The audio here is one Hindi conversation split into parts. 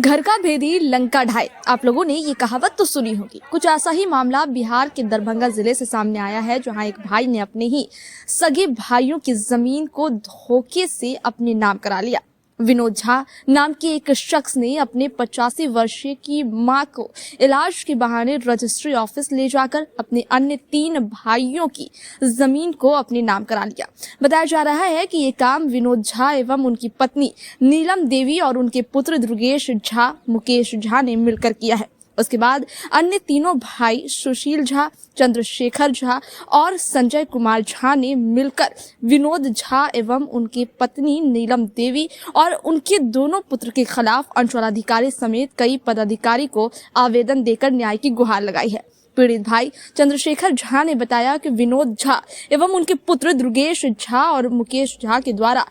घर का भेदी लंका ढाए। आप लोगों ने ये कहावत तो सुनी होगी। कुछ ऐसा ही मामला बिहार के दरभंगा जिले से सामने आया है, जहां एक भाई ने अपने ही सगे भाइयों की जमीन को धोखे से अपने नाम करा लिया। विनोद झा नाम के एक शख्स ने अपने 85 वर्षीय की मां को इलाज के बहाने रजिस्ट्री ऑफिस ले जाकर अपने अन्य 3 भाइयों की जमीन को अपने नाम करा लिया। बताया जा रहा है कि ये काम विनोद झा एवं उनकी पत्नी नीलम देवी और उनके पुत्र दुर्गेश झा, मुकेश झा ने मिलकर किया है। उसके बाद अन्य तीनों भाई सुशील झा, चंद्रशेखर झा और संजय कुमार झा ने मिलकर विनोद झा एवं उनकी पत्नी नीलम देवी और उनके दोनों पुत्र के खिलाफ अंचलाधिकारी समेत कई पदाधिकारी को आवेदन देकर न्याय की गुहार लगाई है। पीड़ित भाई चंद्रशेखर झा ने बताया कि विनोद झा एवं उनके पुत्र दुर्गेश झा और मुकेश झा के द्वारा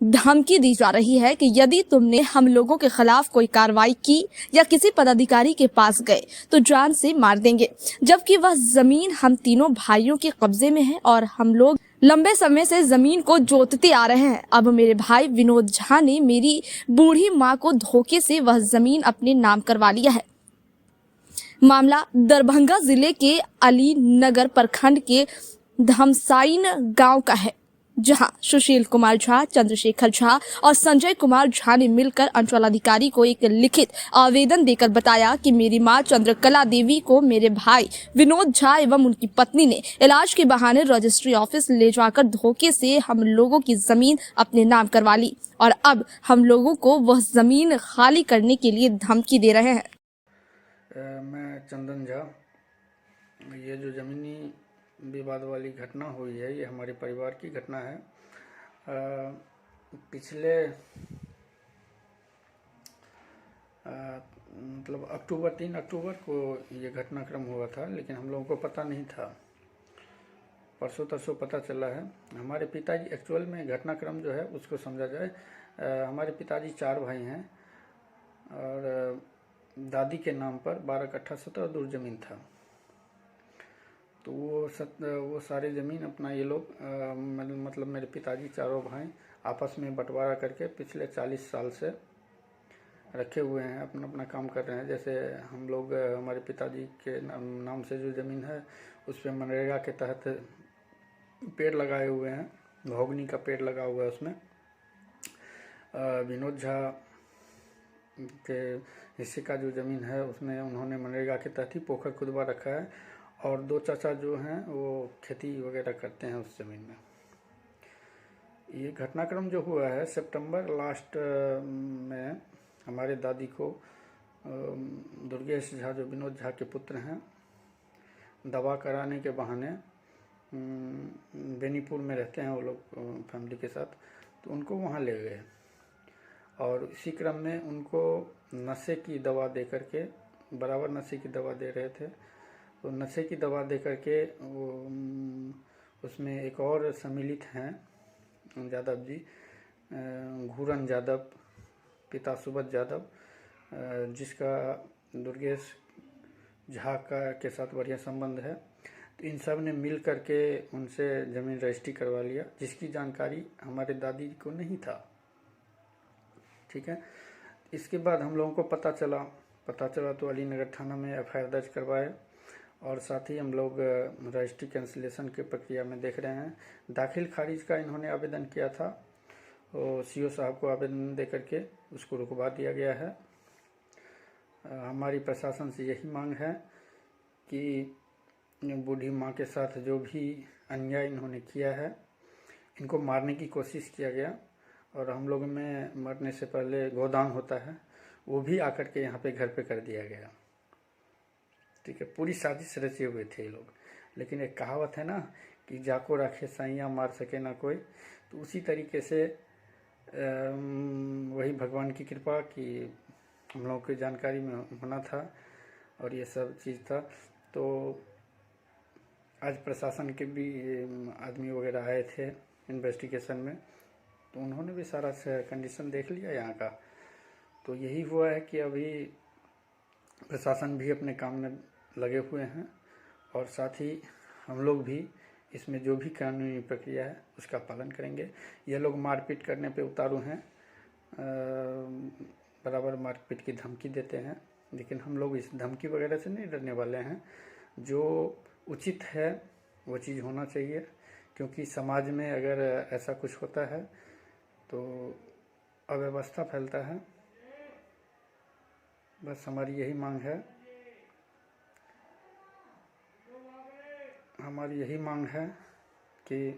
धमकी दी जा रही है कि यदि तुमने हम लोगों के खिलाफ कोई कार्रवाई की या किसी पदाधिकारी के पास गए तो जान से मार देंगे, जबकि वह जमीन हम तीनों भाइयों के कब्जे में है और हम लोग लंबे समय से जमीन को जोतते आ रहे हैं। अब मेरे भाई विनोद झा ने मेरी बूढ़ी मां को धोखे से वह जमीन अपने नाम करवा लिया है। मामला दरभंगा जिले के अली नगर प्रखंड के धमसाइन गांव का है, जहां सुशील कुमार झा, चंद्रशेखर झा और संजय कुमार झा ने मिलकर अंचलाधिकारी को एक लिखित आवेदन देकर बताया कि मेरी मां चंद्रकला देवी को मेरे भाई विनोद झा एवं उनकी पत्नी ने इलाज के बहाने रजिस्ट्री ऑफिस ले जाकर धोखे से हम लोगों की जमीन अपने नाम करवा ली और अब हम लोगों को वह जमीन खाली करने के लिए धमकी दे रहे हैं। मैं चंदन झा। ये जो ज़मीनी विवाद वाली घटना हुई है, ये हमारे परिवार की घटना है। पिछले मतलब 3 अक्टूबर को ये घटनाक्रम हुआ था, लेकिन हम लोगों को पता नहीं था। परसों तरसों पता चला है। हमारे पिताजी एक्चुअल में घटनाक्रम जो है उसको समझा जाए। हमारे पिताजी 4 भाई हैं और दादी के नाम पर 12 कट्ठा 17 दूर ज़मीन था। तो वो सारी ज़मीन अपना ये लोग मतलब मेरे पिताजी चारों भाई आपस में बंटवारा करके पिछले 40 साल से रखे हुए हैं, अपना अपना काम कर रहे हैं। जैसे हम लोग हमारे पिताजी के नाम से जो ज़मीन है उस पर मनरेगा के तहत पेड़ लगाए हुए हैं, भोगनी का पेड़ लगा हुआ है उसमें। विनोद झा के हिस्से का जो ज़मीन है उसमें उन्होंने मनरेगा के तहत ही पोखर खुदवा रखा है और 2 चाचा जो हैं वो खेती वगैरह करते हैं उस ज़मीन में। ये घटनाक्रम जो हुआ है सितंबर लास्ट में हमारे दादी को दुर्गेश झा जो विनोद झा के पुत्र हैं, दवा कराने के बहाने बेनीपुर में रहते हैं वो लोग फैमिली के साथ, तो उनको वहाँ ले गए और इसी क्रम में उनको नशे की दवा दे करके, बराबर नशे की दवा दे रहे थे, तो नशे की दवा दे करके वो उसमें एक और सम्मिलित हैं यादव जी, घूरन यादव, पिता सुबोध यादव, जिसका दुर्गेश झा के साथ बढ़िया संबंध है। तो इन सब ने मिल करके उनसे ज़मीन रजिस्ट्री करवा लिया, जिसकी जानकारी हमारे दादी को नहीं था। ठीक है। इसके बाद हम लोगों को पता चला तो अली नगर थाना में FIR दर्ज करवाए और साथ ही हम लोग रजिस्ट्री कैंसिलेशन की प्रक्रिया में देख रहे हैं। दाखिल खारिज का इन्होंने आवेदन किया था और CO साहब को आवेदन दे करके उसको रुकवा दिया गया है। हमारी प्रशासन से यही मांग है कि बूढ़ी माँ के साथ जो भी अन्याय इन्होंने किया है, इनको मारने की कोशिश किया गया और हम लोग में मरने से पहले गोदान होता है, वो भी आकर के यहाँ पे घर पे कर दिया गया। ठीक है, पूरी साजिश रचे हुए थे ये लोग। लेकिन एक कहावत है ना कि जाको रखे साइयाँ मार सके ना कोई, तो उसी तरीके से वही भगवान की कृपा कि हम लोगों की जानकारी में होना था और ये सब चीज़ था। तो आज प्रशासन के भी आदमी वगैरह आए थे इन्वेस्टिगेशन में, तो उन्होंने भी सारा कंडीशन देख लिया यहाँ का। तो यही हुआ है कि अभी प्रशासन भी अपने काम में लगे हुए हैं और साथ ही हम लोग भी इसमें जो भी कानूनी प्रक्रिया है उसका पालन करेंगे। ये लोग मारपीट करने पे उतारू हैं, बराबर मारपीट की धमकी देते हैं, लेकिन हम लोग इस धमकी वगैरह से नहीं डरने वाले हैं। जो उचित है वो चीज़ होना चाहिए, क्योंकि समाज में अगर ऐसा कुछ होता है तो अव्यवस्था फैलता है। बस हमारी यही मांग है, कि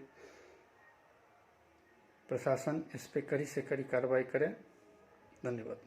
प्रशासन इस पे कड़ी से कड़ी कार्रवाई करे। धन्यवाद।